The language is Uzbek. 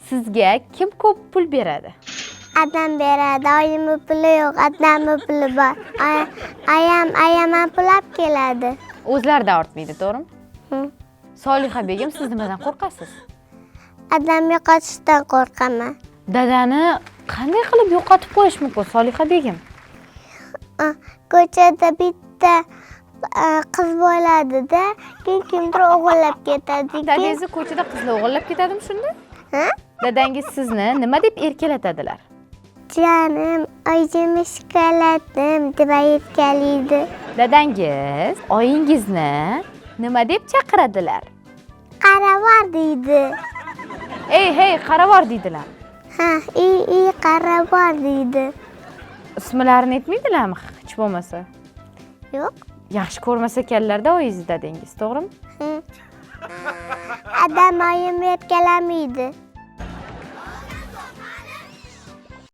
Sizga kim ko'p pul beradi? Adam beradi, oyimni puli yo'q, adamni puli bor. Ayam pul olib keladi. O'zlaridan ortmaydi, to'g'rimi? Hı. Soliha begim, siz nimadan qo'rqasiz? Adam yo'qotishdan qo'rqaman. Dadani qanday qilib yo'qotib qo'yish mumkin, Soliha begim? Ko'chada bitta qiz bo'ladi-da, keyin kimdir o'g'irlab ketadi. Dadangizni ko'chada qizlar o'g'irlab ketadimi shunda? Ha? Dadangiz sizni nima deb erkalatadilar? Jonim, oyim shokoladim deb aytganlaydi. Dadangiz oyingizni nima deb chaqiradilar? Qaravor deydi. Hey, qaravor deydilar. Ha, qaravor deydi. Ismlarini aytmaydilarmi hech bo'lmasa? Yo'q. Yaxshi ko'rmasa ekanlar-da oyingiz dadangiz, to'g'rimi? Adam oyimni erkalamaydi.